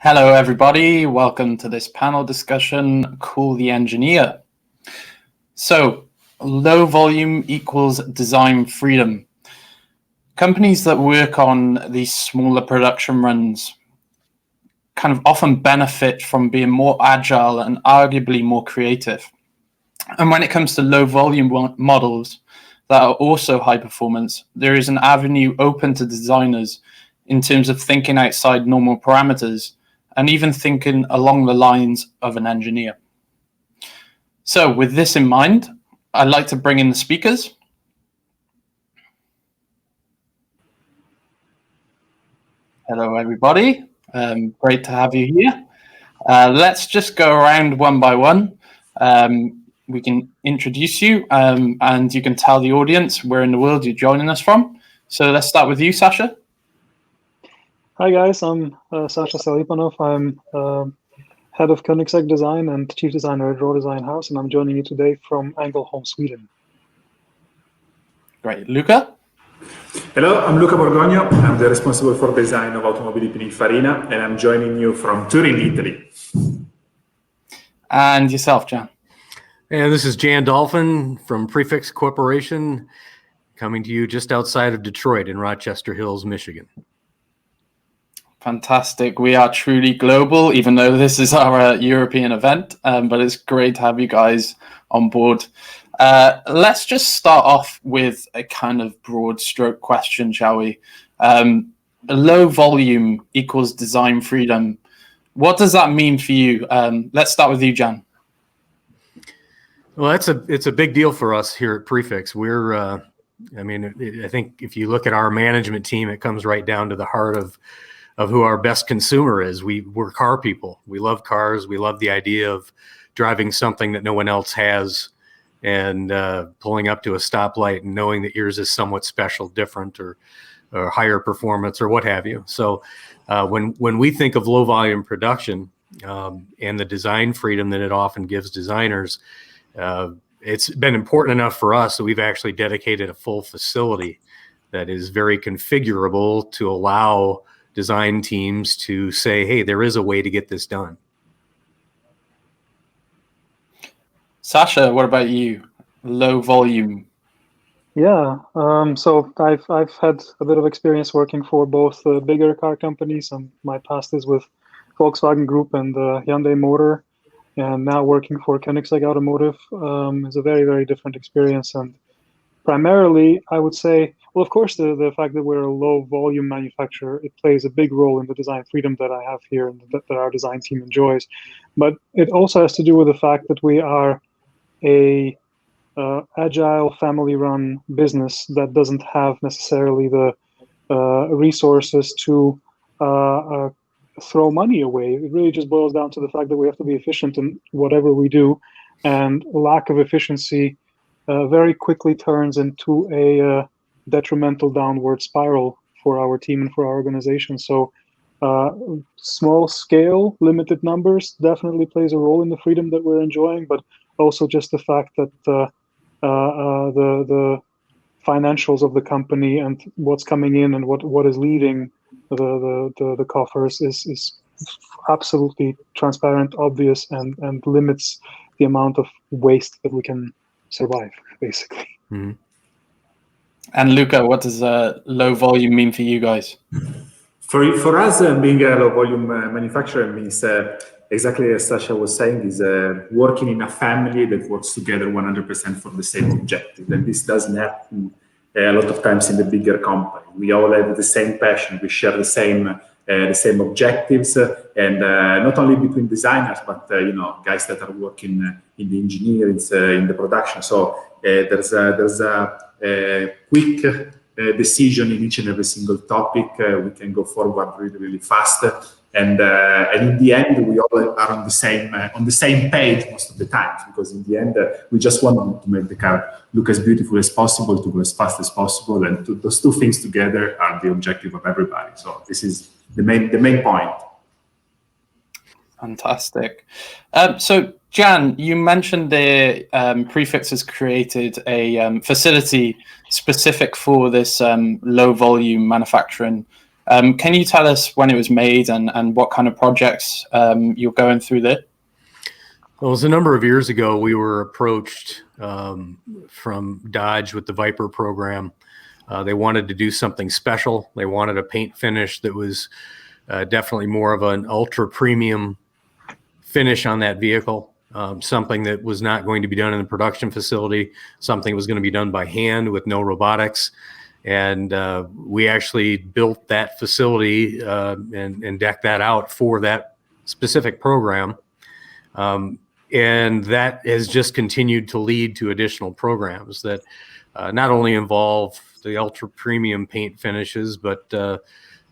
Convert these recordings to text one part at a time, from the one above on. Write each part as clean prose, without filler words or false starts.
Hello, everybody. Welcome to this panel discussion, Cool the Engineer. So, low volume equals design freedom. Companies that work on these smaller production runs kind of often benefit from being more agile and arguably more creative. And when it comes to low volume models that are also high performance, there is an avenue open to designers in terms of thinking outside normal parameters and even thinking along the lines of an engineer. So with this in mind, I'd like to bring in the speakers. Hello, everybody. Great to have you here. Let's just go around one by one. We can introduce you and you can tell the audience where in the world you're joining us from. So let's start with you, Sasha. Hi guys, I'm Sasha Salipanov. I'm head of Koenigsegg Design and chief designer at Raw Design House, and I'm joining you today from Ängelholm, Sweden. Great. Luca? Hello, I'm Luca Borgogno. I'm the responsible for design of Automobili Pininfarina, and I'm joining you from Turin, Italy. And yourself, Jan? And this is Jan Dolphin from Prefix Corporation, coming to you just outside of Detroit in Rochester Hills, Michigan. Fantastic. We are truly global, even though this is our European event, but it's great to have you guys on board. Let's just start off with a kind of broad stroke question, shall we? Low volume equals design freedom. What does that mean for you? Let's start with you, Jan. Well, it's a big deal for us here at Prefix. I think if you look at our management team, it comes right down to the heart of who our best consumer is. We're car people. We love cars. We love the idea of driving something that no one else has and pulling up to a stoplight and knowing that yours is somewhat special, different, or higher performance or what have you. So when we think of low volume production and the design freedom that it often gives designers, it's been important enough for us that we've actually dedicated a full facility that is very configurable to allow design teams to say, hey, there is a way to get this done. Sasha, what about you? Low volume. Yeah, so I've had a bit of experience working for both bigger car companies, and my past is with Volkswagen Group and Hyundai Motor, and now working for Koenigsegg Automotive is a very, very different experience. And primarily, I would say, well, of course, the fact that we're a low volume manufacturer, it plays a big role in the design freedom that I have here and that our design team enjoys. But it also has to do with the fact that we are a agile family-run business that doesn't have necessarily the resources to throw money away. It really just boils down to the fact that we have to be efficient in whatever we do, and lack of efficiency very quickly turns into a detrimental downward spiral for our team and for our organization. So small scale, limited numbers definitely plays a role in the freedom that we're enjoying, but also just the fact that the financials of the company and what's coming in and what is leaving the coffers is absolutely transparent, obvious, and limits the amount of waste that we can survive, basically. Mm-hmm. And Luca, what does low volume mean for you guys? For us, being a low volume manufacturer means exactly as Sasha was saying, is working in a family that works together 100% for the same objective. And this doesn't happen a lot of times in the bigger company. We all have the same passion. We share the same objectives, and not only between designers, but guys that are working in the engineering, in the production. So there's a quick decision in each and every single topic. We can go forward really, really fast, and in the end, we all are on the same page most of the time. Because in the end, we just want to make the car look as beautiful as possible, to go as fast as possible, and those two things together are the objective of everybody. So this is the main point. Fantastic. So, Jan, you mentioned the Prefix has created a facility specific for this low volume manufacturing. Can you tell us when it was made and what kind of projects you're going through there? Well, it was a number of years ago. We were approached from Dodge with the Viper program. They wanted to do something special. They wanted a paint finish that was definitely more of an ultra premium finish on that vehicle. Something that was not going to be done in the production facility. Something that was going to be done by hand with no robotics. And we actually built that facility and decked that out for that specific program. And that has just continued to lead to additional programs that not only involve the ultra premium paint finishes, but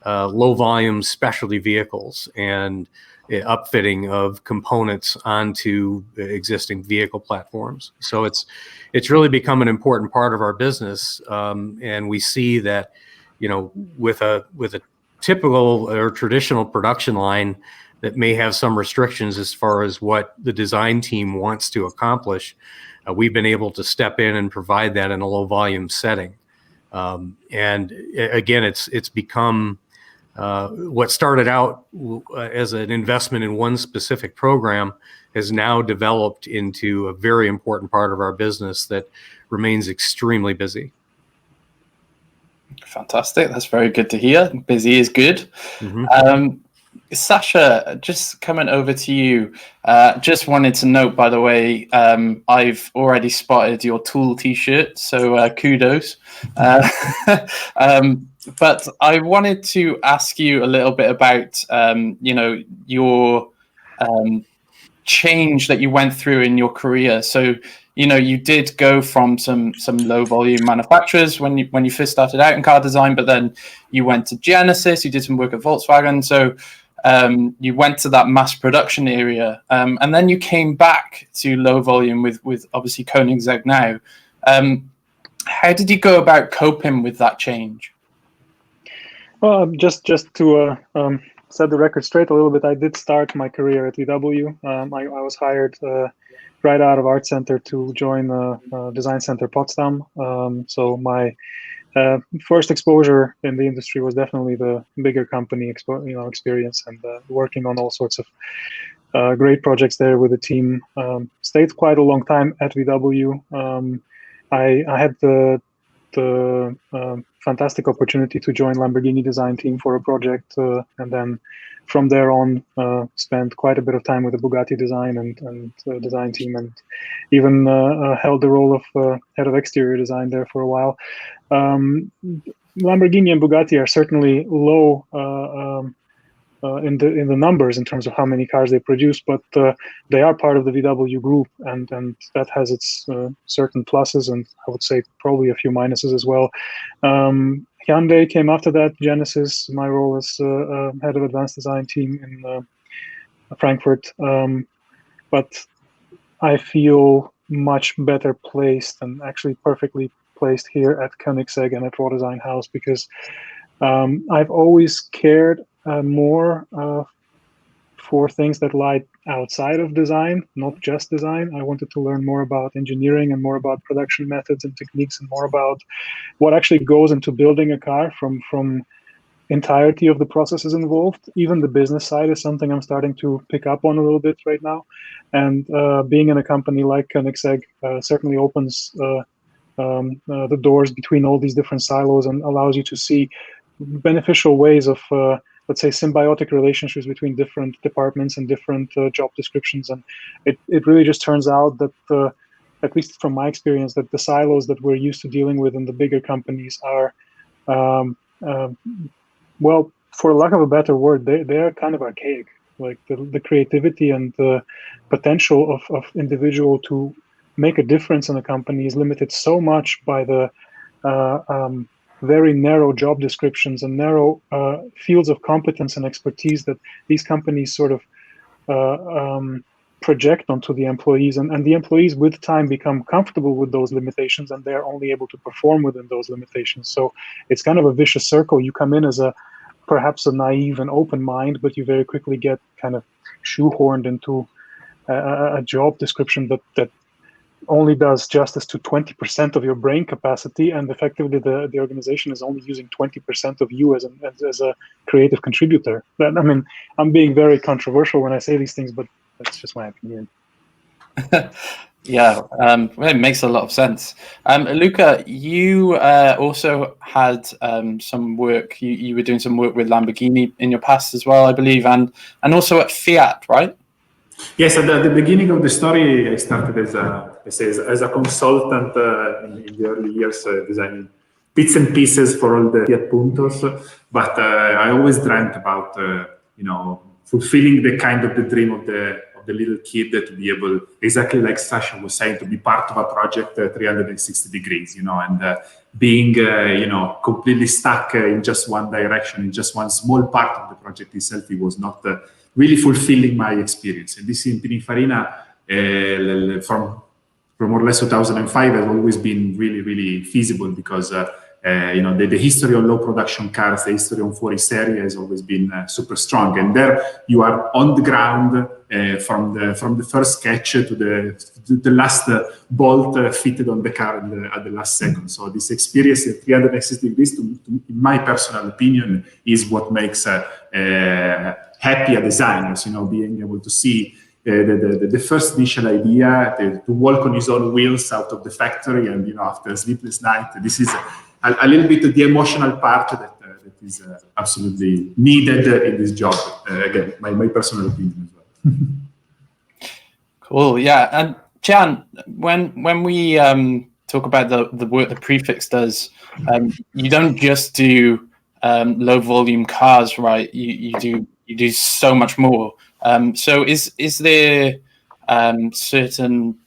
low volume specialty vehicles and upfitting of components onto existing vehicle platforms. So it's really become an important part of our business. And we see that, with a typical or traditional production line that may have some restrictions as far as what the design team wants to accomplish, we've been able to step in and provide that in a low volume setting. And again, it's become what started out as an investment in one specific program has now developed into a very important part of our business that remains extremely busy. Fantastic. That's very good to hear. Busy is good. Mm-hmm. Sasha, just coming over to you. Just wanted to note, by the way, I've already spotted your Tool T-shirt, so kudos. But I wanted to ask you a little bit about, your change that you went through in your career. So, you did go from some low volume manufacturers when you first started out in car design, but then you went to Genesis, you did some work at Volkswagen. So you went to that mass production area, and then you came back to low volume with obviously Koenigsegg now. How did you go about coping with that change? Well, just to set the record straight a little bit, I did start my career at VW. I was hired right out of Art Center to join Design Center Potsdam. So my first exposure in the industry was definitely the bigger company experience, and working on all sorts of great projects there with the team. Stayed quite a long time at VW. I had the fantastic opportunity to join Lamborghini design team for a project, and then from there on spent quite a bit of time with the Bugatti design and design team, and even held the role of head of exterior design there for a while. Lamborghini and Bugatti are certainly low in the numbers in terms of how many cars they produce, but they are part of the VW group, and that has its certain pluses, and I would say probably a few minuses as well. Hyundai came after that. Genesis, my role as head of advanced design team in Frankfurt, but I feel much better placed, and actually perfectly placed here at Koenigsegg and at Raw Design House, because I've always cared more for things that lie outside of design, not just design. I wanted to learn more about engineering and more about production methods and techniques, and more about what actually goes into building a car from entirety of the processes involved. Even the business side is something I'm starting to pick up on a little bit right now. And being in a company like Koenigsegg certainly opens the doors between all these different silos and allows you to see beneficial ways of let's say symbiotic relationships between different departments and different job descriptions. And it really just turns out that at least from my experience, that the silos that we're used to dealing with in the bigger companies are well, for lack of a better word, they are kind of archaic. Like the creativity and the potential of individual to make a difference in a company is limited so much by the very narrow job descriptions and narrow fields of competence and expertise that these companies sort of project onto the employees, and the employees with time become comfortable with those limitations, and they're only able to perform within those limitations. So it's kind of a vicious circle. You come in as perhaps a naive and open mind, but you very quickly get kind of shoehorned into a job description that only does justice to 20% of your brain capacity, and effectively the organization is only using 20% of you as a creative contributor. That, I mean, I'm being very controversial when I say these things, but that's just my opinion. Yeah, it makes a lot of sense. Luca, you also had some work. You were doing some work with Lamborghini in your past as well, I believe, and also at Fiat, right? Yes, at the beginning of the story, I started as a consultant in the early years, designing bits and pieces for all the Fiat Puntos. But I always dreamt about, fulfilling the kind of the dream of the little kid, to be able, exactly like Sasha was saying, to be part of a project 360 degrees, and being, completely stuck in just one direction, in just one small part of the project itself. It was not really fulfilling my experience. And this in Pininfarina, from more or less 2005 has always been really, really feasible, because the history of low production cars, the history of 40 series has always been super strong. And there you are on the ground from the first sketch to the last bolt fitted on the car at the last second. So this experience at 360 degrees, in my personal opinion, is what makes happy designers, being able to see the first initial idea, to walk on his own wheels out of the factory, and after a sleepless night. This is a little bit the emotional part that is absolutely needed in this job. Again, my personal opinion as well. Cool, yeah. And Jan, when we talk about the work the Prefix does, you don't just do low volume cars, right? You do so much more. So is there certain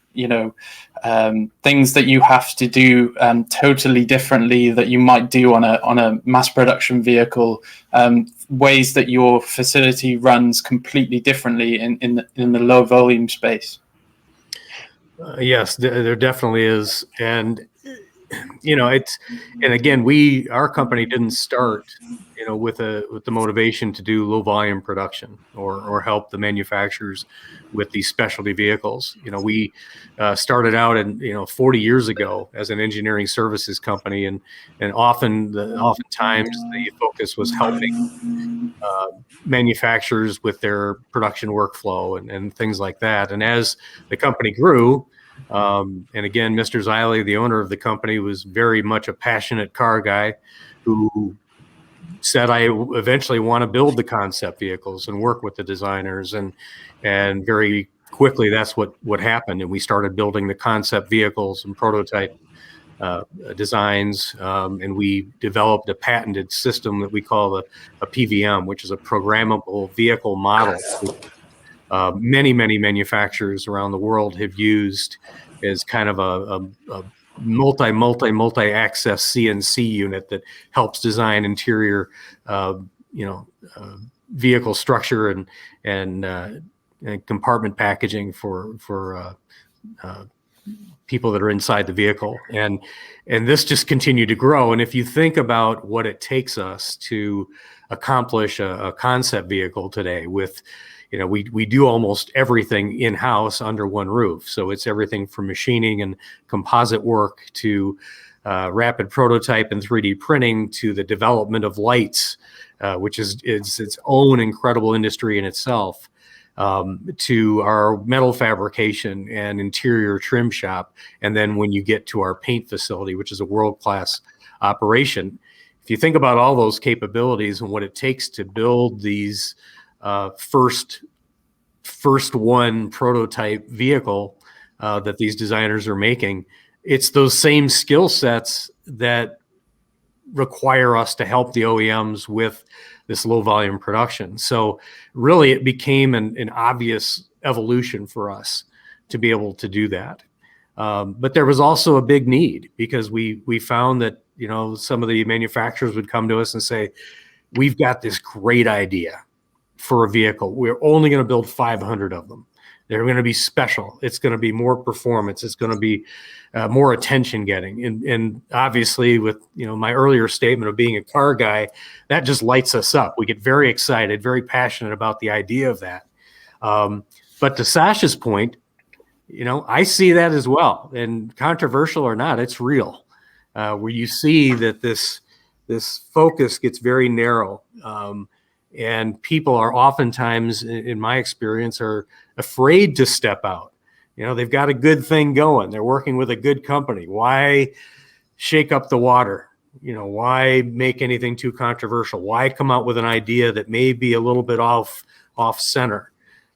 things that you have to do totally differently that you might do on a mass production vehicle, ways that your facility runs completely differently in the low volume space? Yes, there definitely is. And and again, our company didn't start with the motivation to do low volume production or help the manufacturers with these specialty vehicles. We started out 40 years ago as an engineering services company, and oftentimes the focus was helping manufacturers with their production workflow and things like that. And as the company grew, and again, Mr. Ziley, the owner of the company, was very much a passionate car guy who said, I eventually want to build the concept vehicles and work with the designers. And very quickly, that's what happened. And we started building the concept vehicles and prototype designs. And we developed a patented system that we call a PVM, which is a programmable vehicle model. Many manufacturers around the world have used as kind of a multi-access CNC unit that helps design interior, vehicle structure and compartment packaging for people that are inside the vehicle. And this just continued to grow. And if you think about what it takes us to accomplish a concept vehicle today with, we do almost everything in-house under one roof. So it's everything from machining and composite work to rapid prototype and 3D printing to the development of lights, which is its own incredible industry in itself, to our metal fabrication and interior trim shop. And then when you get to our paint facility, which is a world-class operation, if you think about all those capabilities and what it takes to build these first one prototype vehicle that these designers are making, it's those same skill sets that require us to help the OEMs with this low volume production. So really it became an obvious evolution for us to be able to do that. But there was also a big need, because we found that, some of the manufacturers would come to us and say, we've got this great idea for a vehicle. We're only going to build 500 of them. They're going to be special. It's going to be more performance. It's going to be more attention getting. And obviously with, my earlier statement of being a car guy, that just lights us up. We get very excited, very passionate about the idea of that. But to Sasha's point, I see that as well. And controversial or not, it's real. Where you see that this focus gets very narrow, and people are oftentimes, in my experience, are afraid to step out. They've got a good thing going. They're working with a good company. Why shake up the water? Why make anything too controversial? Why come out with an idea that may be a little bit off center?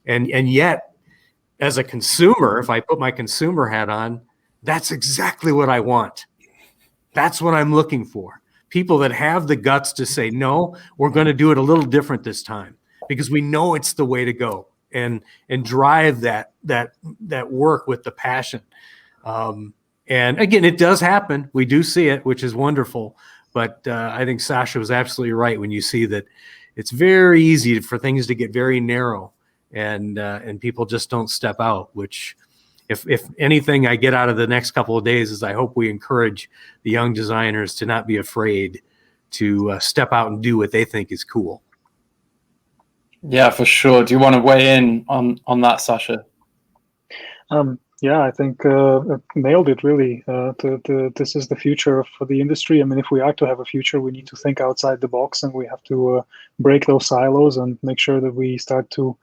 And yet, as a consumer, if I put my consumer hat on, that's exactly what I want. That's what I'm looking for. People that have the guts to say, no, we're going to do it a little different this time because we know it's the way to go, and drive that work with the passion. And again, it does happen. We do see it, which is wonderful. But I think Sasha was absolutely right when you see that it's very easy for things to get very narrow, and people just don't step out, which if anything I get out of the next couple of days is I hope we encourage the young designers to not be afraid to step out and do what they think is cool. Yeah, for sure. Do you want to weigh in on that, Sasha? Yeah, I think nailed it, really. This is the future for the industry. I mean, if we are to have a future, we need to think outside the box, and we have to break those silos and make sure that we start to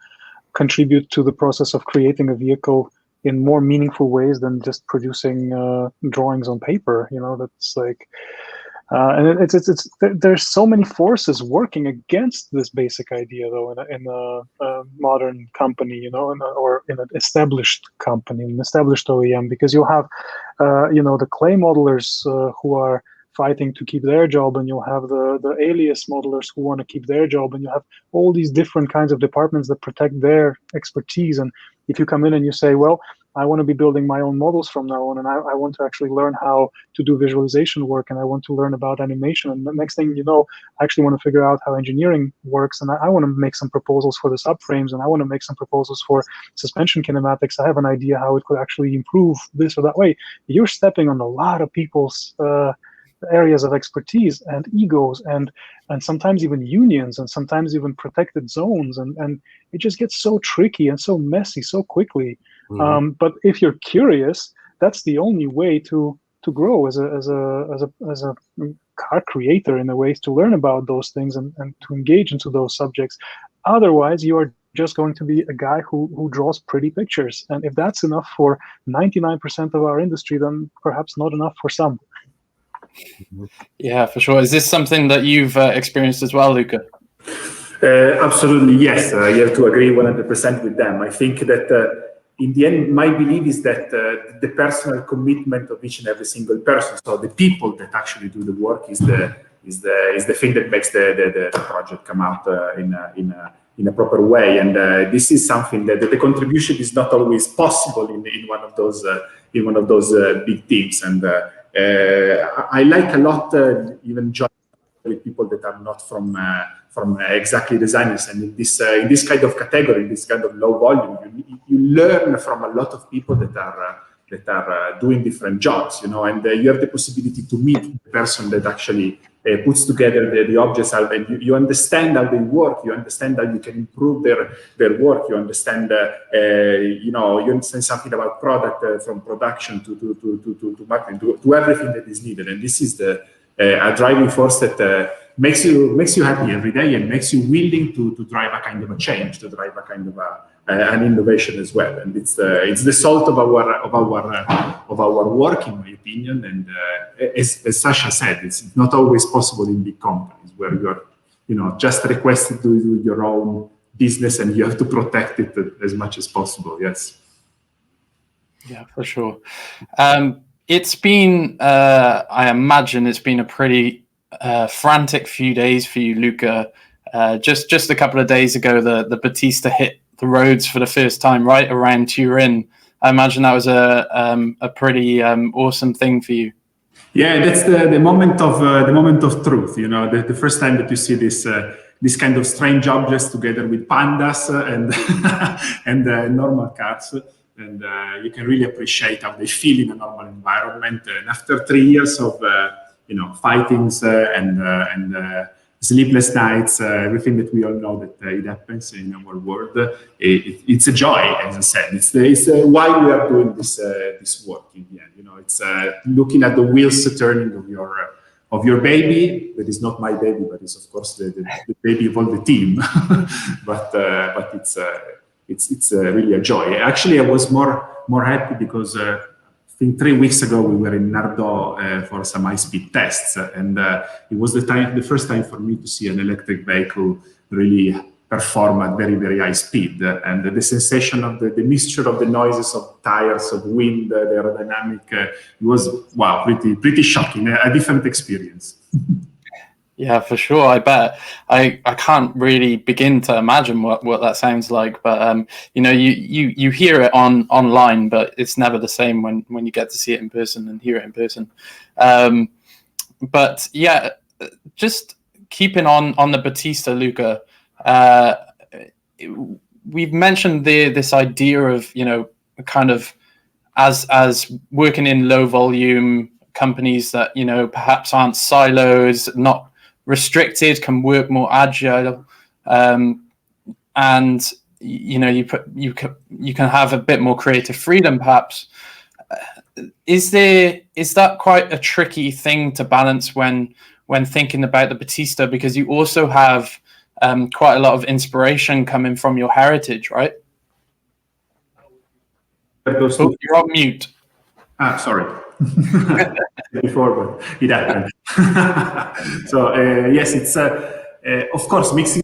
contribute to the process of creating a vehicle in more meaningful ways than just producing drawings on paper. That's like, and it's there's so many forces working against this basic idea, though, in a modern company, or in an established company, an established OEM, because you'll have, the clay modelers who are fighting to keep their job, and you'll have the alias modelers who want to keep their job, and you have all these different kinds of departments that protect their expertise. And if you come in and you say, well, I want to be building my own models from now on, and I want to actually learn how to do visualization work, and I want to learn about animation, and the next thing you know, I actually want to figure out how engineering works, and I want to make some proposals for the subframes, and I want to make some proposals for suspension kinematics. I have an idea how it could actually improve this or that way. You're stepping on a lot of people's areas of expertise and egos, and sometimes even unions, and sometimes even protected zones, and it just gets so tricky and so messy so quickly. Mm-hmm. But if you're curious, that's the only way to grow as a car creator, in a way, to learn about those things and to engage into those subjects. Otherwise, you are just going to be a guy who draws pretty pictures, and if that's enough for 99% of our industry, then perhaps not enough for some. Yeah, for sure. Is this something that you've experienced as well, Luca? Absolutely, yes. You have to agree 100% with them. I think that in the end, my belief is that the personal commitment of each and every single person, so the people that actually do the work, is the thing that makes the project come out in a proper way. And this is something that the contribution is not always possible in one of those big teams. And I like a lot even joining with people that are not from exactly designers, and in this kind of category, in this kind of low volume, you learn from a lot of people that are doing different jobs, and you have the possibility to meet the person that actually puts together the objects, and you understand how they work, you understand how you can improve their work, you understand you understand something about product, from production to marketing, to everything that is needed. And this is a driving force that makes you happy every day, and makes you willing to drive a kind of a change, to drive a kind of an innovation as well. And it's the salt of our work, in my opinion. And as Sasha said, it's not always possible in big companies where you're just requested to do your own business, and you have to protect it as much as possible. Yes. Yeah, for sure. It's been, I imagine it's been a pretty frantic few days for you, Luca. Just a couple of days ago, the Battista hit the roads for the first time, right around Turin. I imagine that was a pretty awesome thing for you. Yeah, that's the moment of truth. The first time that you see this kind of strange objects together with pandas and normal cars. And you can really appreciate how they feel in a normal environment. And after 3 years of fightings and sleepless nights, everything that we all know that it happens in our world. It's a joy, as I said. It's why we are doing this work in the end. It's looking at the wheels turning of your baby. That is not my baby, but it's of course the baby of all the team. but it's really a joy. Actually, I was more happy because I think 3 weeks ago we were in Nardò for some high-speed tests, and it was the first time for me to see an electric vehicle really perform at very, very high speed. And the sensation of the mixture of the noises of tires, of wind, the aerodynamic, it was, wow, pretty shocking, a different experience. Yeah, for sure. I bet. I can't really begin to imagine what that sounds like, but you hear it online, but it's never the same when you get to see it in person and hear it in person. But yeah, just keeping on the Battista, Luca. We've mentioned this idea of kind of as working in low volume companies that perhaps aren't silos, not restricted, can work more agile, and you can have a bit more creative freedom perhaps. Is that quite a tricky thing to balance when thinking about the Battista, because you also have quite a lot of inspiration coming from your heritage, right? Oh, you're on mute. Sorry. Before, but it happened. So yes, it's of course mixing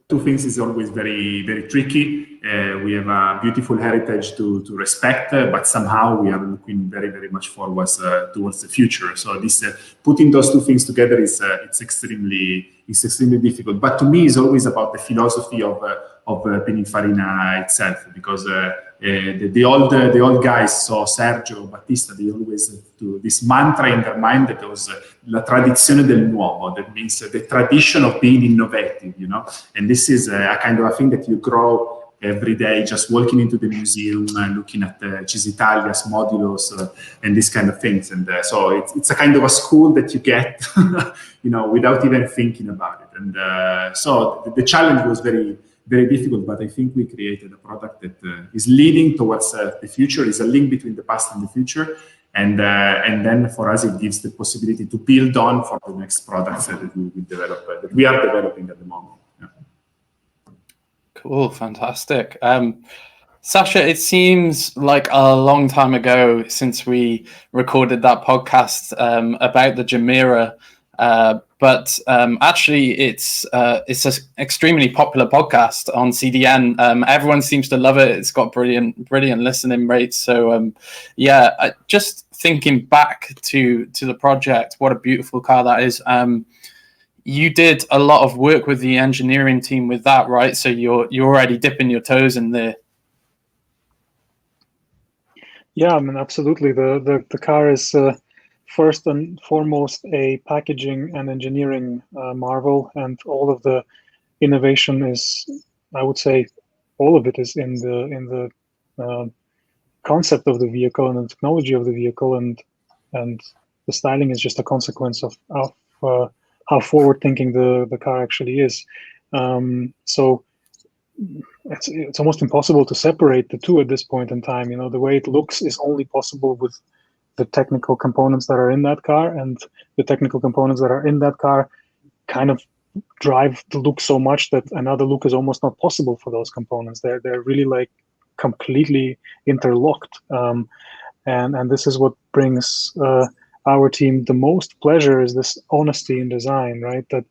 two things is always very, very tricky. We have a beautiful heritage to respect, but somehow we are looking very, very much forwards towards the future. So this putting those two things together is it's extremely difficult. But to me, it's always about the philosophy of Pininfarina itself, because the old guys, so Sergio, Battista, they always do this mantra in their mind that was la tradizione del nuovo. That means the tradition of being innovative, And this is a kind of a thing that you grow every day, just walking into the museum and looking at Cisitalia's modulos and these kind of things. And so it's a kind of a school that you get, without even thinking about it. And so the challenge was very, very difficult, but I think we created a product that is leading towards the future, is a link between the past and the future. And then for us, it gives the possibility to build on for the next products that we are developing at the moment. Yeah. Cool, fantastic. Sasha, it seems like a long time ago since we recorded that podcast about the Jumeirah, but actually it's an extremely popular podcast on CDN. Everyone seems to love it. It's got brilliant listening rates. So just thinking back to the project, what a beautiful car that is. You did a lot of work with the engineering team with that, right? So you're already dipping your toes in there. Yeah, I mean, absolutely. The car is first and foremost a packaging and engineering marvel, and all of the innovation is, I would say, all of it is in the concept of the vehicle and the technology of the vehicle, and the styling is just a consequence of how forward-thinking the car actually is. So it's almost impossible to separate the two at this point in time. The way it looks is only possible with the technical components that are in that car, and the technical components that are in that car kind of drive the look so much that another look is almost not possible for those components. They're really like completely interlocked, and this is what brings our team the most pleasure, is this honesty in design, right? That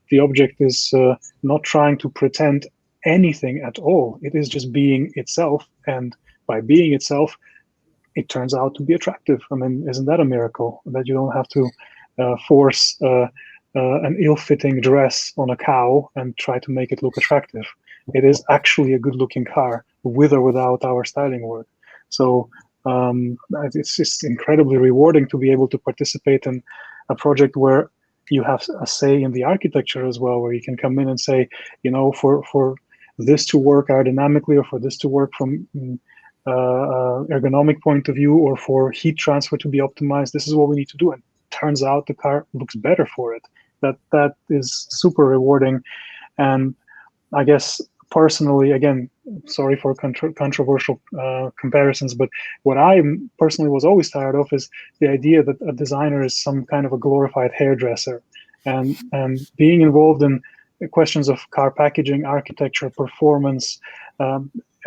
the object is not trying to pretend anything at all. It is just being itself, and by being itself, it turns out to be attractive. I mean, isn't that a miracle that you don't have to force an ill-fitting dress on a cow and try to make it look attractive? It is actually a good-looking car with or without our styling work. So it's just incredibly rewarding to be able to participate in a project where you have a say in the architecture as well, where you can come in and say, for this to work aerodynamically, or for this to work from ergonomic point of view, or for heat transfer to be optimized, this is what we need to do. And turns out the car looks better for it. that is super rewarding. And I guess personally, again, sorry for controversial comparisons, but what I personally was always tired of is the idea that a designer is some kind of a glorified hairdresser, and being involved in questions of car packaging, architecture, performance,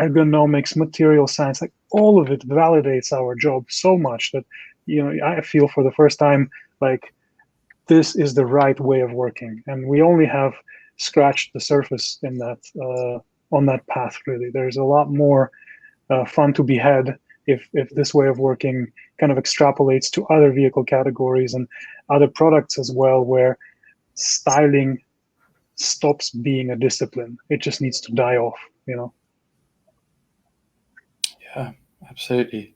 ergonomics, material science, like all of it validates our job so much that, I feel for the first time like this is the right way of working, and we only have scratched the surface in that on that path. Really, there's a lot more fun to be had if this way of working kind of extrapolates to other vehicle categories and other products as well, where styling stops being a discipline. It just needs to die off, Yeah, absolutely.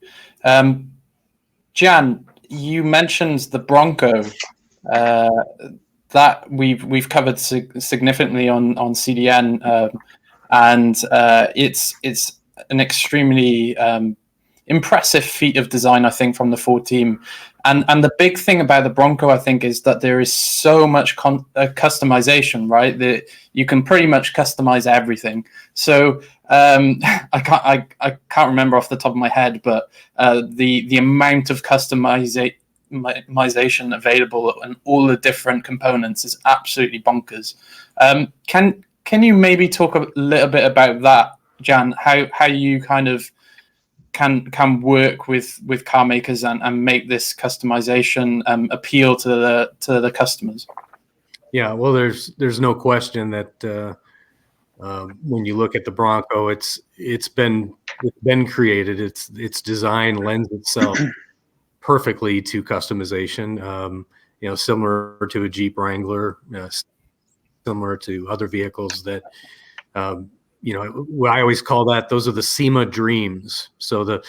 Jan, you mentioned the Bronco. That we've covered significantly on CDN, and it's an extremely impressive feat of design, I think, from the Ford team. And the big thing about the Bronco, I think, is that there is so much customization, right? That you can pretty much customize everything. So I can't remember off the top of my head, but the amount of customization available and all the different components is absolutely bonkers. Can you maybe talk a little bit about that, Jan? How you kind of can work with car makers and make this customization appeal to the customers? Yeah, well, there's no question that when you look at the Bronco, it's been created. Its design lends itself perfectly to customization. Similar to a Jeep Wrangler, similar to other vehicles that. What I always call that, those are the SEMA dreams. So the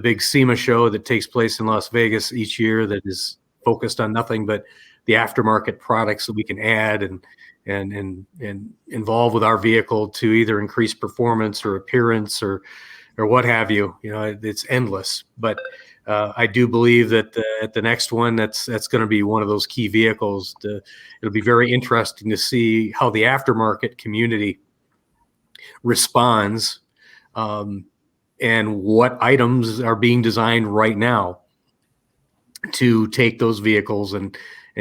big SEMA show that takes place in Las Vegas each year that is focused on nothing but the aftermarket products that we can add and involve with our vehicle to either increase performance or appearance or what have you. It's endless. But I do believe that at the next one, that's going to be one of those key vehicles. It'll be very interesting to see how the aftermarket community responds and what items are being designed right now to take those vehicles and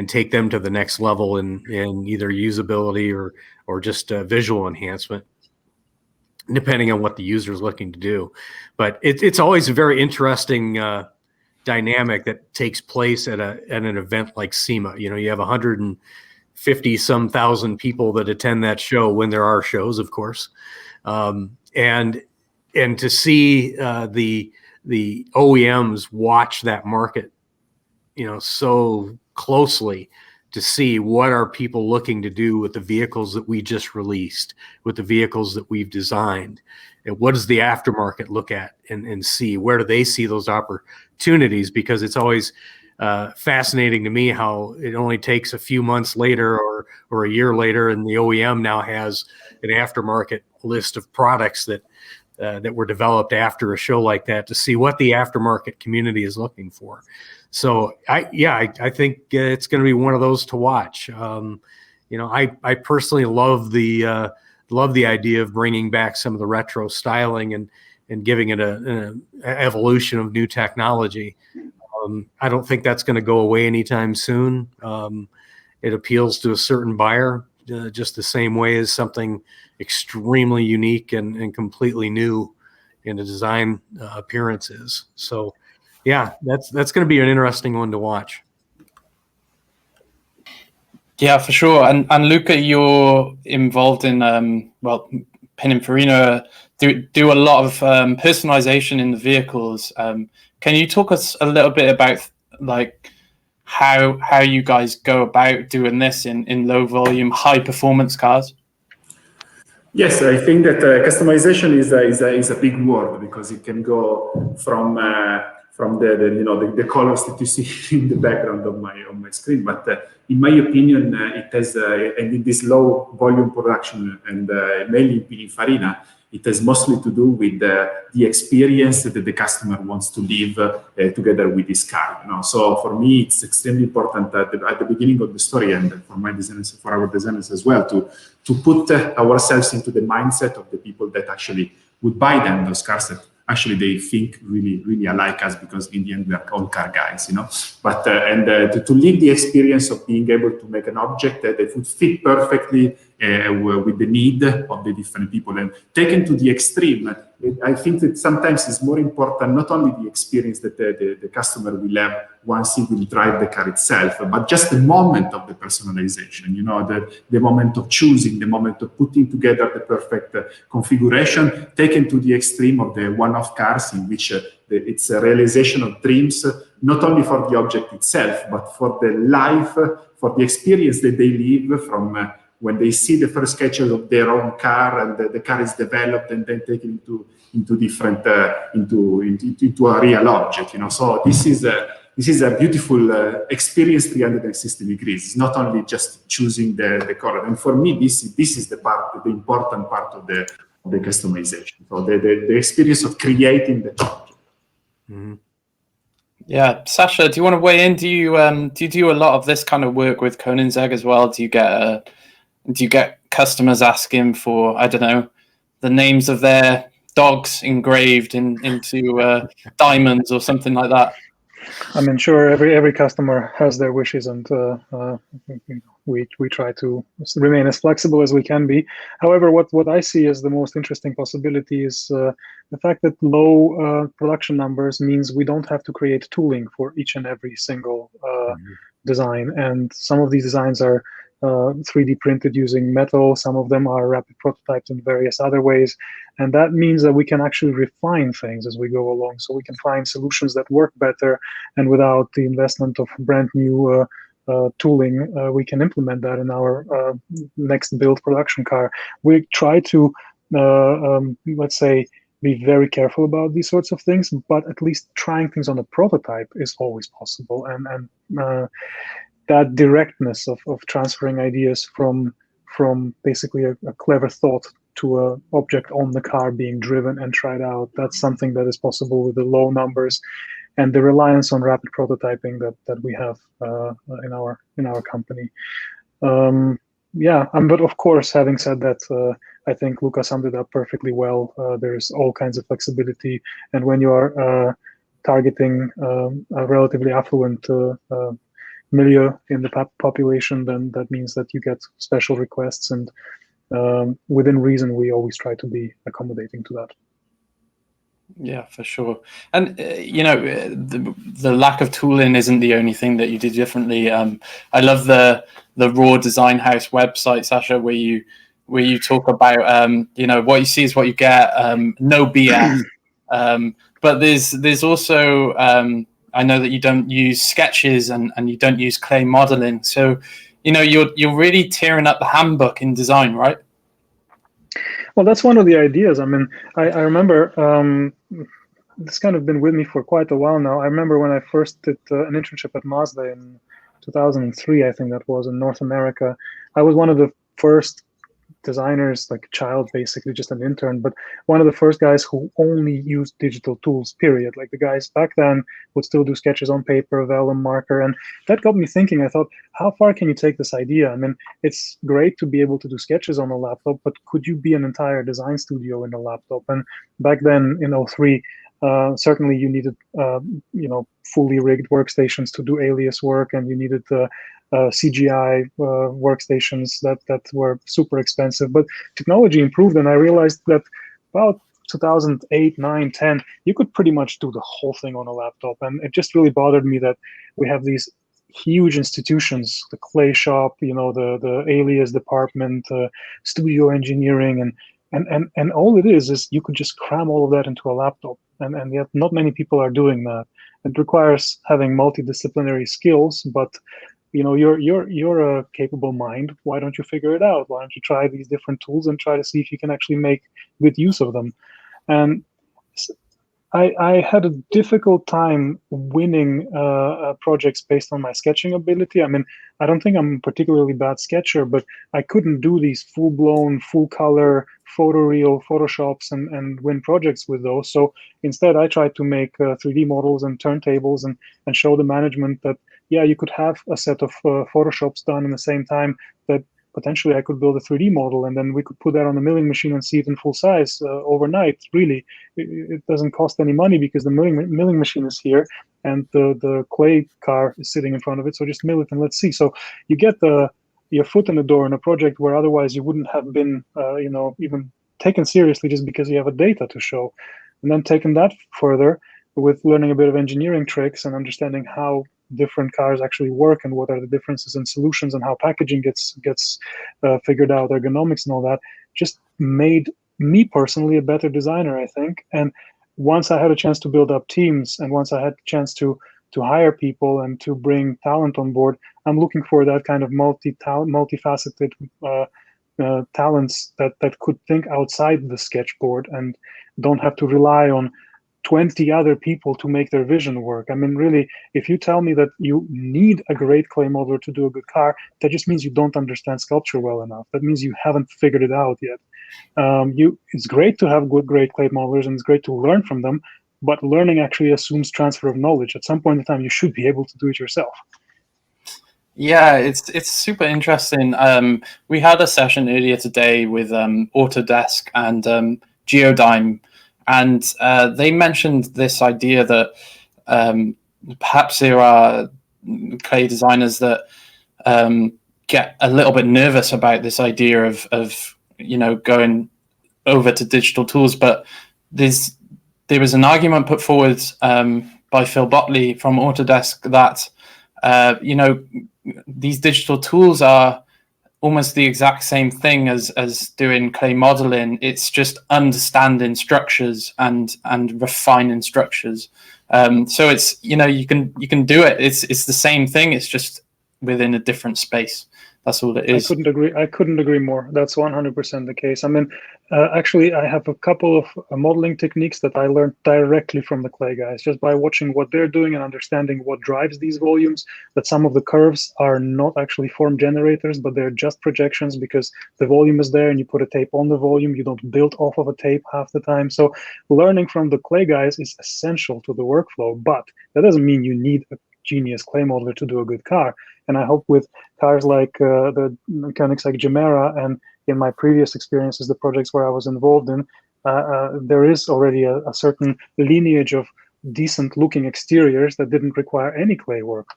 take them to the next level in either usability or just visual enhancement, depending on what the user is looking to do. But it's always a very interesting dynamic that takes place at an event like SEMA. You have 150 some thousand people that attend that show, when there are shows, of course. And to see the OEMs watch that market, so closely, to see what are people looking to do with the vehicles that we just released, with the vehicles that we've designed, and what does the aftermarket look at and see, where do they see those opportunities? Because it's always fascinating to me how it only takes a few months later or a year later, and the OEM now has an aftermarket list of products that were developed after a show like that, to see what the aftermarket community is looking for. So I think it's going to be one of those to watch. I personally love the idea of bringing back some of the retro styling and giving it an evolution of new technology. I don't think that's going to go away anytime soon. It appeals to a certain buyer just the same way as something extremely unique and completely new in the design appearances. So, yeah, that's going to be an interesting one to watch. Yeah, for sure. And Luca, you're involved in Pininfarina do a lot of personalization in the vehicles. Can you talk us a little bit about like how you guys go about doing this in low volume, high performance cars? Yes, I think that customization is a big word, because it can go from the colors that you see in the background of my screen. But in my opinion, it has and in this low volume production and mainly in Pininfarina, It has mostly to do with the experience that the customer wants to live together with this car. So for me, it's extremely important at the beginning of the story, and for my designers, for our designers as well, to put ourselves into the mindset of the people that actually would buy them those cars that actually they think really alike us, because in the end we are all car guys, But to live the experience of being able to make an object that would fit perfectly with the need of the different people, and taken to the extreme, I think that sometimes it's more important not only the experience that the customer will have once he will drive the car itself, but just the moment of the personalization, the moment of choosing, the moment of putting together the perfect configuration, taken to the extreme of the one-off cars in which it's a realization of dreams, not only for the object itself, but for the life, for the experience that they live from when they see the first sketches of their own car, and the car is developed and then taken into different into a real object. So this is a beautiful experience 360 degrees. It's not only just choosing the color. And for me, this is the important part of the customization. So the experience of creating the object. Mm-hmm. Yeah, Sasha, do you want to weigh in? Do you do a lot of this kind of work with Koenigsegg as well? Do you get customers asking for, I don't know, the names of their dogs engraved into diamonds or something like that? I mean, sure, every customer has their wishes, and we try to remain as flexible as we can be. However, what I see as the most interesting possibility is the fact that low production numbers means we don't have to create tooling for each and every single design, and some of these designs are 3D printed using metal. Some of them are rapid prototypes in various other ways. And that means that we can actually refine things as we go along. So we can find solutions that work better, and without the investment of brand new tooling, we can implement that in our next build production car. We try to, let's say, be very careful about these sorts of things, but at least trying things on a prototype is always possible. And that directness of transferring ideas from basically a clever thought to an object on the car being driven and tried out, that's something that is possible with the low numbers and the reliance on rapid prototyping that we have in our company. But of course, having said that, I think Luca summed it up perfectly well. There's all kinds of flexibility, and when you are targeting a relatively affluent milieu in the population, then that means that you get special requests, and within reason, we always try to be accommodating to that. Yeah, for sure. And the lack of tooling isn't the only thing that you did differently. I love the Raw Design House website, Sasha, where you talk about what you see is what you get, no BS. But there's also I know that you don't use sketches and you don't use clay modeling. So you're really tearing up the handbook in design, right? Well, that's one of the ideas. I mean, I remember this kind of been with me for quite a while now. I remember when I first did an internship at Mazda in 2003, I think that was, in North America. I was one of the first designers, like a child, basically just an intern, but one of the first guys who only used digital tools, period. Like the guys back then would still do sketches on paper, vellum, marker, and that got me thinking. I thought, how far can you take this idea? I mean, it's great to be able to do sketches on a laptop, but could you be an entire design studio in a laptop? And back then in 03, certainly you needed fully rigged workstations to do alias work, and you needed CGI workstations that were super expensive. But technology improved, and I realized that about 2008, 9, 10, you could pretty much do the whole thing on a laptop. And it just really bothered me that we have these huge institutions, the clay shop, the alias department, studio engineering, and all it is you could just cram all of that into a laptop. And yet not many people are doing that. It requires having multidisciplinary skills, but you're a capable mind. Why don't you figure it out? Why don't you try these different tools and try to see if you can actually make good use of them? And I had a difficult time winning projects based on my sketching ability. I mean, I don't think I'm a particularly bad sketcher, but I couldn't do these full-blown, full-color, photoreal Photoshops and win projects with those. So instead, I tried to make 3D models and turntables and show the management that, yeah, you could have a set of Photoshops done in the same time, that potentially I could build a 3D model, and then we could put that on a milling machine and see it in full size overnight. Really, it doesn't cost any money because the milling machine is here and the clay car is sitting in front of it. So just mill it and let's see. So you get your foot in the door in a project where otherwise you wouldn't have been, even taken seriously, just because you have a data to show. And then taking that further with learning a bit of engineering tricks and understanding how different cars actually work and what are the differences in solutions and how packaging gets figured out, ergonomics and all that, just made me personally a better designer, I think. And once I had a chance to build up teams, and once I had a chance to hire people and to bring talent on board, I'm looking for that kind of multifaceted talents that could think outside the sketchboard and don't have to rely on 20 other people to make their vision work. I mean, really, if you tell me that you need a great clay modeler to do a good car, that just means you don't understand sculpture well enough. That means you haven't figured it out yet. It's great to have great clay modelers, and it's great to learn from them, but learning actually assumes transfer of knowledge. At some point in time, you should be able to do it yourself. Yeah, it's super interesting. We had a session earlier today with Autodesk and Geodyme, and they mentioned this idea that perhaps there are clay designers that get a little bit nervous about this idea of going over to digital tools. But there was an argument put forward by Phil Botley from Autodesk that these digital tools are almost the exact same thing as doing clay modeling. It's just understanding structures and refining structures. So it's you can do it. It's the same thing. It's just within a different space. That's all it is. I couldn't agree more. That's 100% the case. I mean, actually, I have a couple of modeling techniques that I learned directly from the clay guys, just by watching what they're doing and understanding what drives these volumes, that some of the curves are not actually form generators, but they're just projections because the volume is there and you put a tape on the volume. You don't build off of a tape half the time. So learning from the clay guys is essential to the workflow, but that doesn't mean you need a genius clay modeler to do a good car. And I hope with cars like the Koenigsegg Gemera, and in my previous experiences, the projects where I was involved in, there is already a certain lineage of decent looking exteriors that didn't require any clay work.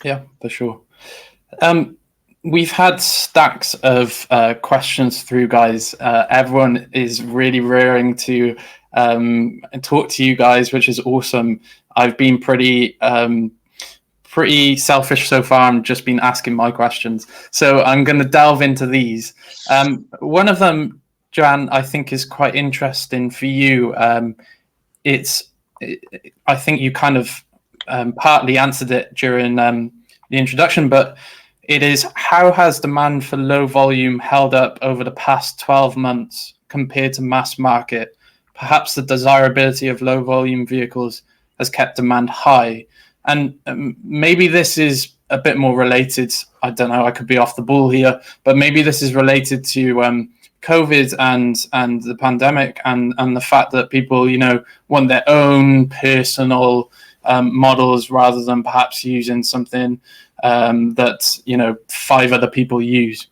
Yeah, for sure. We've had stacks of questions through, guys. Everyone is really raring to talk to you guys, which is awesome. I've been pretty selfish so far. I'm just been asking my questions. So I'm going to delve into these. One of them, Jan, I think is quite interesting for you. I think you kind of partly answered it during the introduction, but it is, how has demand for low volume held up over the past 12 months compared to mass market? Perhaps the desirability of low volume vehicles has kept demand high. And maybe this is a bit more related. I don't know, I could be off the ball here, but maybe this is related to COVID and the pandemic and the fact that people, want their own personal models rather than perhaps using something that, 5 other people use.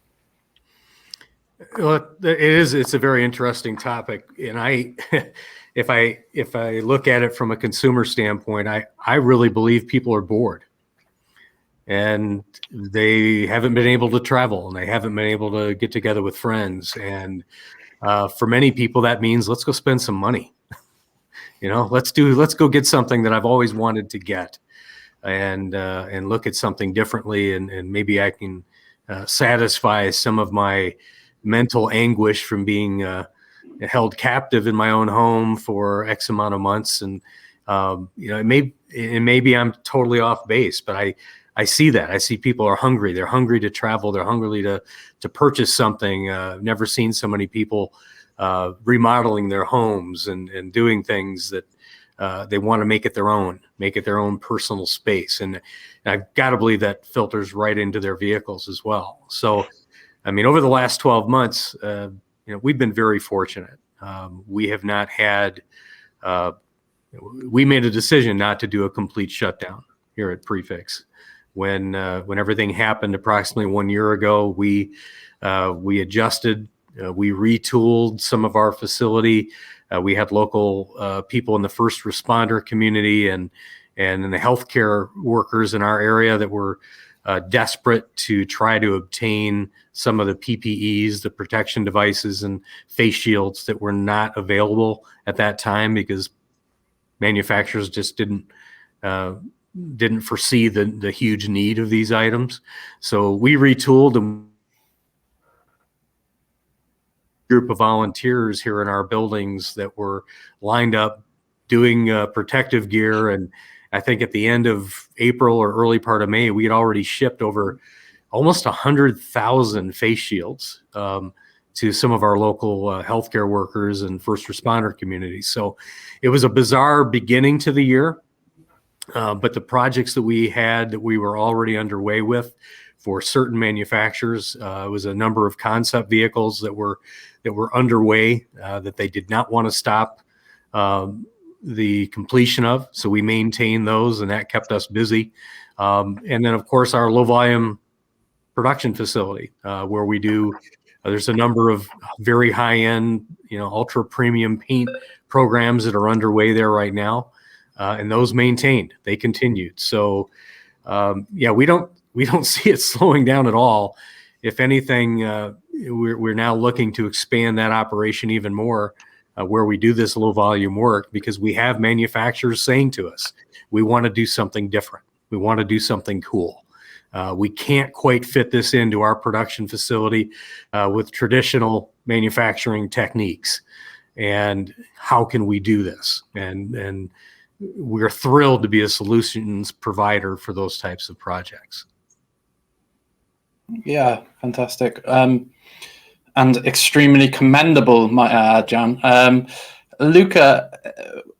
Well, it's a very interesting topic. And if I look at it from a consumer standpoint, I really believe people are bored and they haven't been able to travel and they haven't been able to get together with friends. And for many people, that means let's go spend some money. Let's go get something that I've always wanted to get and look at something differently. And maybe I can satisfy some of my mental anguish from being held captive in my own home for X amount of months. And, maybe I'm totally off base, but I see that. I see people are hungry. They're hungry to travel. They're hungry to purchase something. I've never seen so many people remodeling their homes and doing things that they want to make it their own personal space. And I've got to believe that filters right into their vehicles as well. So, I mean, over the last 12 months, we've been very fortunate. We have not had, we made a decision not to do a complete shutdown here at Prefix. When everything happened approximately 1 year ago, we adjusted, we retooled some of our facility. We had local people in the first responder community and in the healthcare workers in our area that were desperate to try to obtain some of the PPEs, the protection devices and face shields that were not available at that time because manufacturers just didn't foresee the huge need of these items. So we retooled a group of volunteers here in our buildings that were lined up doing protective gear. And I think at the end of April or early part of May, we had already shipped over almost 100,000 face shields to some of our local healthcare workers and first responder communities. So it was a bizarre beginning to the year. But the projects that we had that we were already underway with for certain manufacturers was a number of concept vehicles that were underway that they did not want to stop the completion of. So we maintained those, and that kept us busy. And then, of course, our low volume production facility where we do. There's a number of very high end, ultra premium paint programs that are underway there right now. And those maintained, they continued. So, we don't see it slowing down at all. If anything, we're now looking to expand that operation even more, where we do this low volume work, because we have manufacturers saying to us, we want to do something different. We want to do something cool. We can't quite fit this into our production facility with traditional manufacturing techniques. And how can we do this? And we're thrilled to be a solutions provider for those types of projects. Yeah, fantastic. And extremely commendable, might I add, Jan. Luca,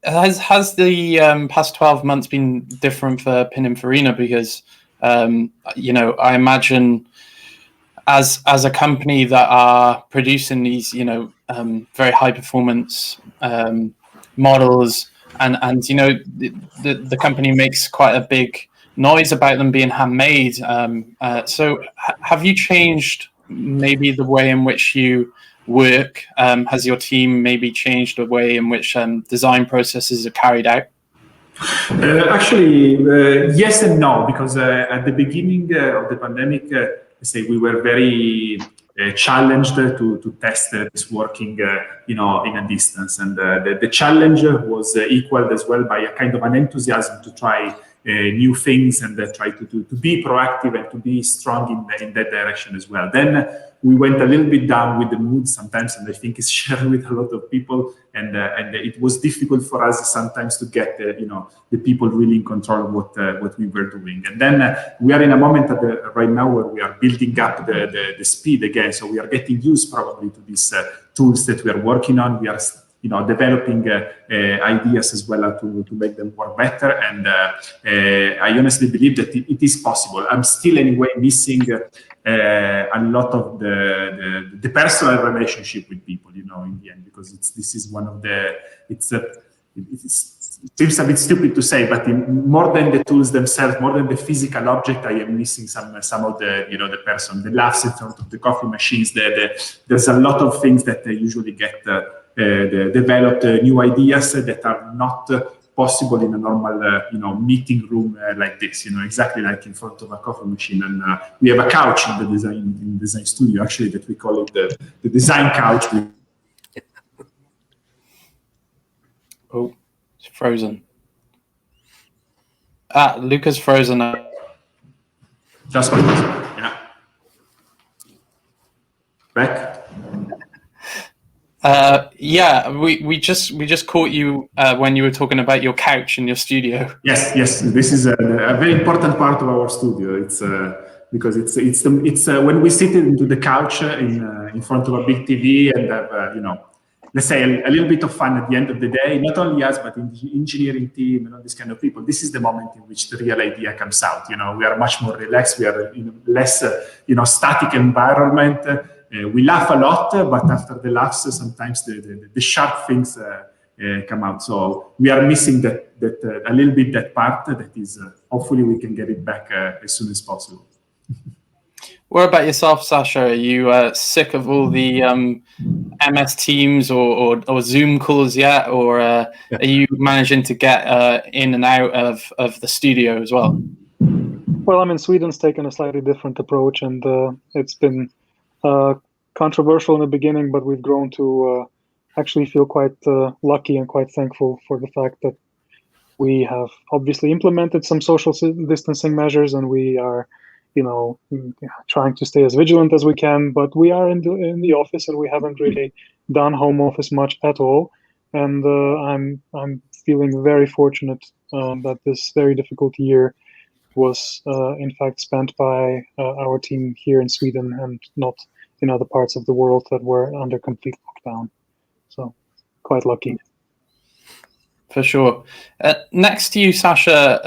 has the past 12 months been different for Pininfarina? Because, I imagine as a company that are producing these, very high performance models, and the company makes quite a big noise about them being handmade. So have you changed maybe the way in which you work? Has your team maybe changed the way in which design processes are carried out? Actually, yes and no, because at the beginning of the pandemic, we were very challenged to test this working, in a distance, and the challenge was equaled as well by a kind of an enthusiasm to try new things and try to be proactive and to be strong in that direction as well. Then we went a little bit down with the mood sometimes, and I think it's shared with a lot of people. And it was difficult for us sometimes to get the people really in control of what we were doing. And then we are in a moment right now where we are building up the speed again. So we are getting used probably to these tools that we are working on. We are developing ideas as well to make them work better. And I honestly believe that it is possible. I'm still anyway missing a lot of the personal relationship with people, in the end, because this is one of the, it seems a bit stupid to say, but more than the tools themselves, more than the physical object, I am missing some of the, the person, the laughs in front of the coffee machines. There's a lot of things that usually get developed, new ideas that are not possible in a normal, meeting room like this, exactly like in front of a coffee machine. And we have a couch in the design studio, actually, that we call it the design couch. Oh, it's frozen. Luca's frozen. Just one second. Yeah. Back. We just caught you when you were talking about your couch in your studio. Yes. This is a very important part of our studio. It's because it's when we sit into the couch in front of a big TV and have let's say, a little bit of fun at the end of the day, not only us, but in the engineering team and all these kind of people. This is the moment in which the real idea comes out. We are much more relaxed. We are in a less, static environment. We laugh a lot, but after the laughs, sometimes the sharp things come out. So we are missing that a little bit, that part that is, hopefully we can get it back as soon as possible. What about yourself, Sasha? Are you sick of all the MS Teams or Zoom calls yet, or are you managing to get in and out of the studio as well? Well, Sweden's taken a slightly different approach, and it's been controversial in the beginning, but we've grown to actually feel quite lucky and quite thankful for the fact that we have obviously implemented some social distancing measures, and we are trying to stay as vigilant as we can, but we are in the office, and we haven't really done home office much at all. And I'm feeling very fortunate that this very difficult year was in fact spent by our team here in Sweden and not in other parts of the world that were under complete lockdown. So quite lucky. For sure. Next to you, Sasha,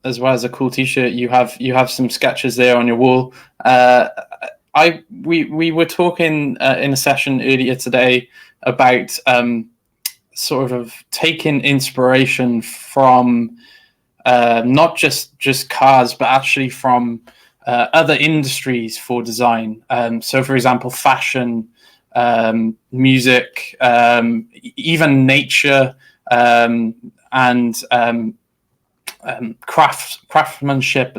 as well as a cool T-shirt, you have some sketches there on your wall. We were talking in a session earlier today about sort of taking inspiration from not just cars, but actually from other industries for design. So, for example, fashion, music, even nature. And craftsmanship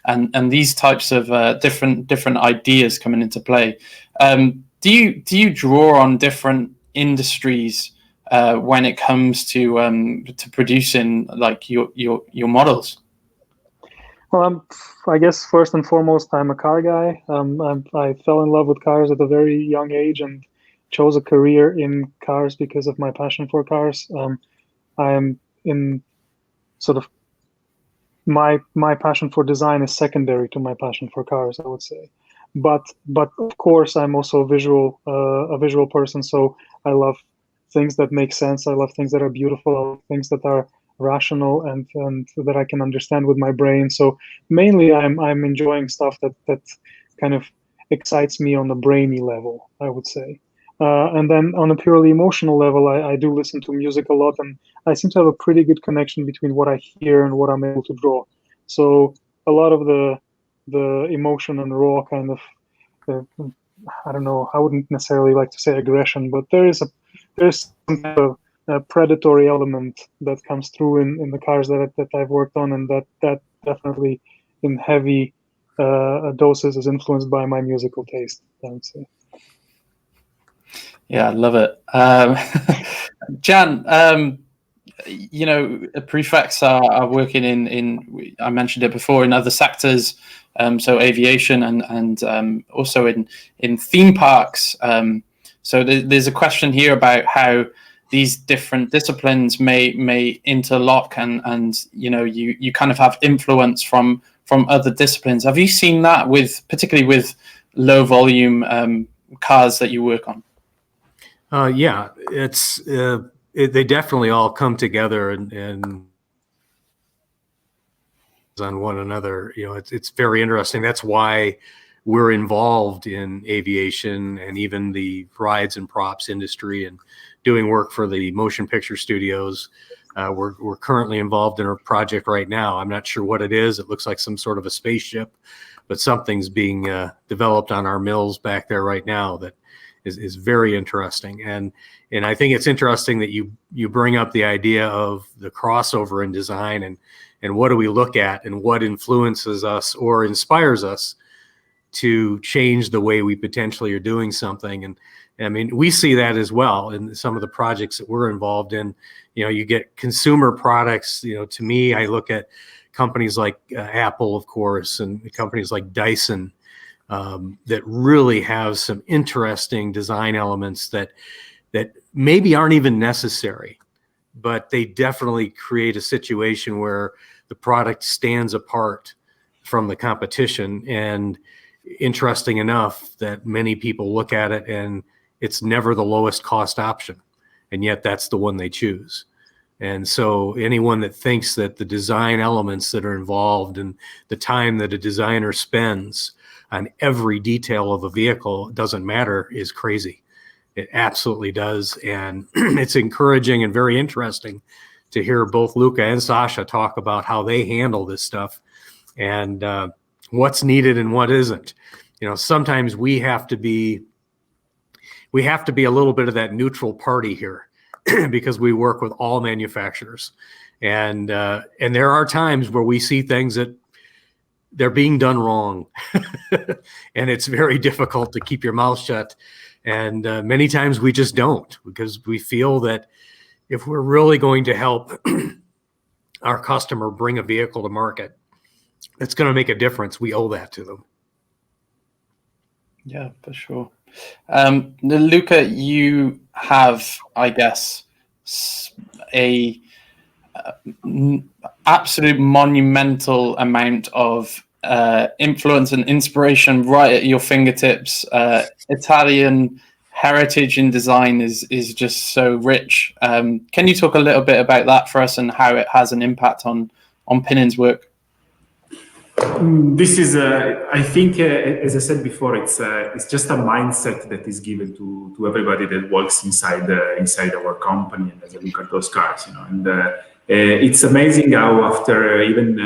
and these types of different ideas coming into play. Do you draw on different industries when it comes to producing like your models? Well, I guess first and foremost, I'm a car guy. I fell in love with cars at a very young age and chose a career in cars because of my passion for cars. I am in sort of my passion for design is secondary to my passion for cars, I would say. But of course, I'm also a visual person. So I love things that make sense. I love things that are beautiful. I love things that are rational and that I can understand with my brain. So mainly, I'm enjoying stuff that kind of excites me on the brainy level, I would say. And then on a purely emotional level, I do listen to music a lot, and I seem to have a pretty good connection between what I hear and what I'm able to draw. So a lot of the emotion and raw kind of, I don't know, I wouldn't necessarily like to say aggression, but there's some kind of a predatory element that comes through in the cars that I've worked on, and that definitely in heavy doses is influenced by my musical taste, I would say. Yeah, I love it. Jan, prefects are working in I mentioned it before, in other sectors, so aviation and also in theme parks. So there's a question here about how these different disciplines may interlock and you kind of have influence from other disciplines. Have you seen that particularly with low volume cars that you work on? Yeah, they definitely all come together and on one another. It's very interesting. That's why we're involved in aviation and even the rides and props industry and doing work for the motion picture studios. We're currently involved in a project right now. I'm not sure what it is. It looks like some sort of a spaceship, but something's being developed on our mills back there right now that is very interesting. And I think it's interesting that you bring up the idea of the crossover in design and what do we look at and what influences us or inspires us to change the way we potentially are doing something. And I mean, we see that as well in some of the projects that we're involved in. You get consumer products. To me, I look at companies like Apple, of course, and companies like Dyson, that really have some interesting design elements that maybe aren't even necessary, but they definitely create a situation where the product stands apart from the competition. And interesting enough that many people look at it and it's never the lowest cost option. And yet that's the one they choose. And so anyone that thinks that the design elements that are involved and the time that a designer spends on every detail of a vehicle doesn't matter is crazy. It absolutely does. And it's encouraging and very interesting to hear both Luca and Sasha talk about how they handle this stuff and what's needed and what isn't. You know, sometimes we have to be a little bit of that neutral party here because we work with all manufacturers. And there are times where we see things that they're being done wrong. And it's very difficult to keep your mouth shut. And many times we just don't, because we feel that if we're really going to help our customer bring a vehicle to market that's going to make a difference, we owe that to them. Yeah, for sure. Luca, you have, I guess, a absolute monumental amount of influence and inspiration right at your fingertips. Italian heritage in design is just so rich. Can you talk a little bit about that for us and how it has an impact on Pinin's work? This is, I think, as I said before, it's just a mindset that is given to everybody that works inside our company and as I look at those cars, you know. And it's amazing how after even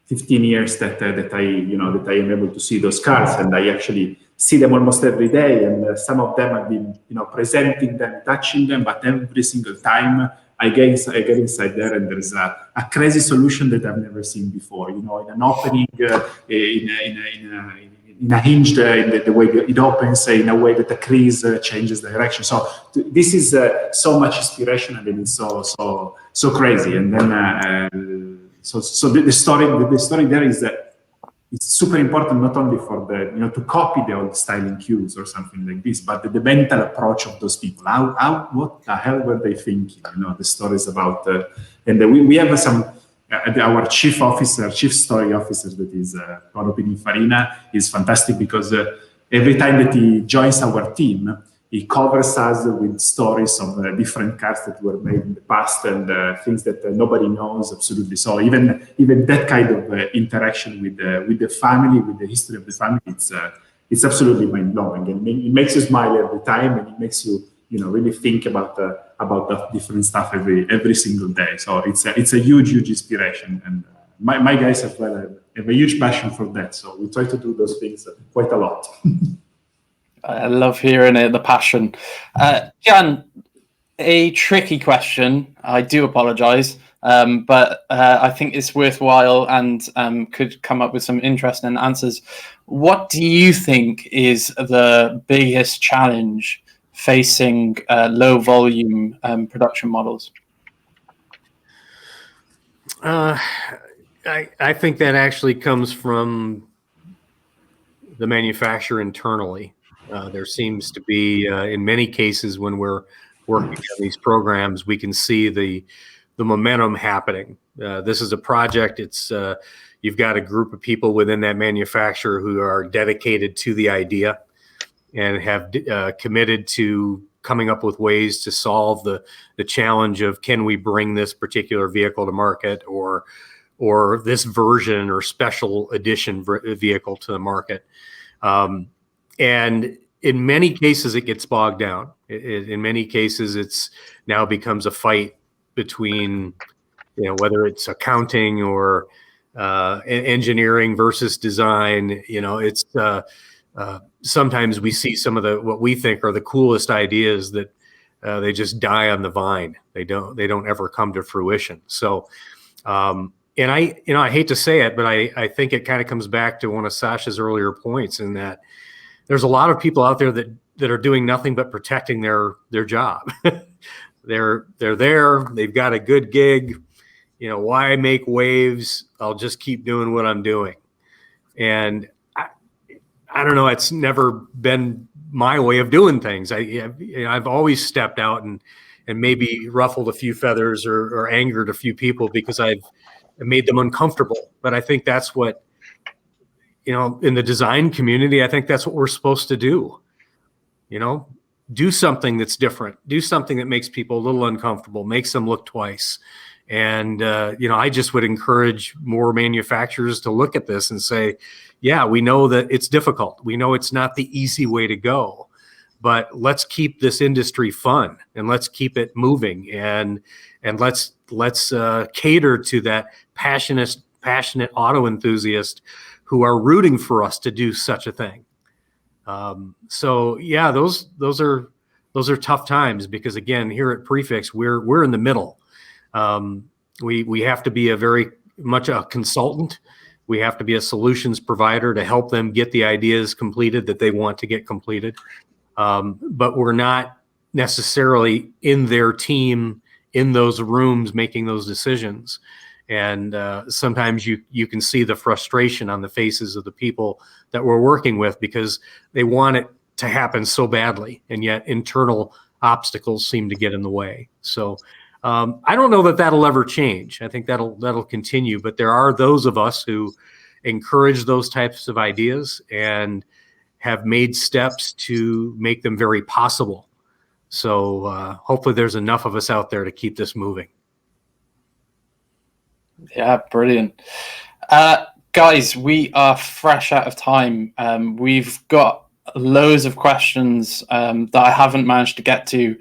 15 years that I am able to see those cars, and I actually see them almost every day. And some of them I've been, presenting them, touching them, but every single time I get inside there, and there's a crazy solution that I've never seen before. In an opening, in a hinge, in the way it opens, in a way that the crease changes direction. So this is so much inspiration, and it's so crazy. And then so the story there is that it's super important, not only for the to copy the old styling cues or something like this, but the mental approach of those people. What the hell were they thinking? The stories about and we have some our chief story officer, that is Paolo Pininfarina, is fantastic because every time that he joins our team, he covers us with stories of different cars that were made in the past and things that nobody knows. Absolutely. So even that kind of interaction with the family, with the history of the family, it's absolutely mind blowing, and it makes you smile every time, and it makes you really think about the different stuff every single day. So it's a huge inspiration, and my guys as well have a huge passion for that. So we try to do those things quite a lot. I love hearing it, the passion. Jan, a tricky question. I do apologize, but I think it's worthwhile and could come up with some interesting answers. What do you think is the biggest challenge facing low volume production models? I think that actually comes from the manufacturer internally. There seems to be, in many cases, when we're working on these programs, we can see the momentum happening. This is a project. It's you've got a group of people within that manufacturer who are dedicated to the idea and have committed to coming up with ways to solve the challenge of, can we bring this particular vehicle to market, or this version or special edition vehicle to the market. And in many cases, it gets bogged down. In many cases, it's now becomes a fight between, whether it's accounting or engineering versus design. It's sometimes we see some of what we think are the coolest ideas that they just die on the vine. They don't ever come to fruition. So, and I hate to say it, but I think it kind of comes back to one of Sasha's earlier points, in that there's a lot of people out there that are doing nothing but protecting their job. They're there. They've got a good gig. Why make waves? I'll just keep doing what I'm doing. And I don't know. It's never been my way of doing things. I've always stepped out and maybe ruffled a few feathers or angered a few people because I've made them uncomfortable. But I think that's what, in the design community, I think that's what we're supposed to do. do something that's different, do something that makes people a little uncomfortable, makes them look twice. And, I just would encourage more manufacturers to look at this and say, yeah, we know that it's difficult. We know it's not the easy way to go, but let's keep this industry fun and let's keep it moving, and let's cater to that passionate auto enthusiast who are rooting for us to do such a thing. So yeah, those are tough times, because again, here at Prefix, we're in the middle. We have to be very much a consultant. We have to be a solutions provider to help them get the ideas completed that they want to get completed. But we're not necessarily in their team, in those rooms, making those decisions. And sometimes you can see the frustration on the faces of the people that we're working with, because they want it to happen so badly, and yet internal obstacles seem to get in the way. So I don't know that that'll ever change. I think that'll continue, but there are those of us who encourage those types of ideas and have made steps to make them very possible. So hopefully there's enough of us out there to keep this moving. Yeah, brilliant. Guys, we are fresh out of time. We've got loads of questions that I haven't managed to get to.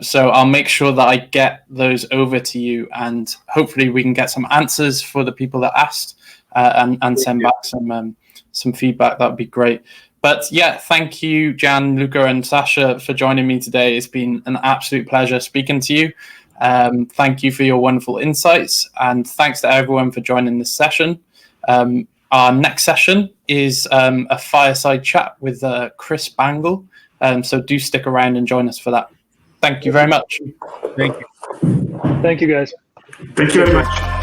So I'll make sure that I get those over to you, and hopefully we can get some answers for the people that asked, and send back some feedback. That would be great. But yeah, thank you, Jan, Luca, and Sasha, for joining me today. It's been an absolute pleasure speaking to you. Thank you for your wonderful insights, and thanks to everyone for joining this session. Our next session is a fireside chat with Chris Bangle, so do stick around and join us for that. Thank you very much. Thank you. Thank you, guys. Thank you very much.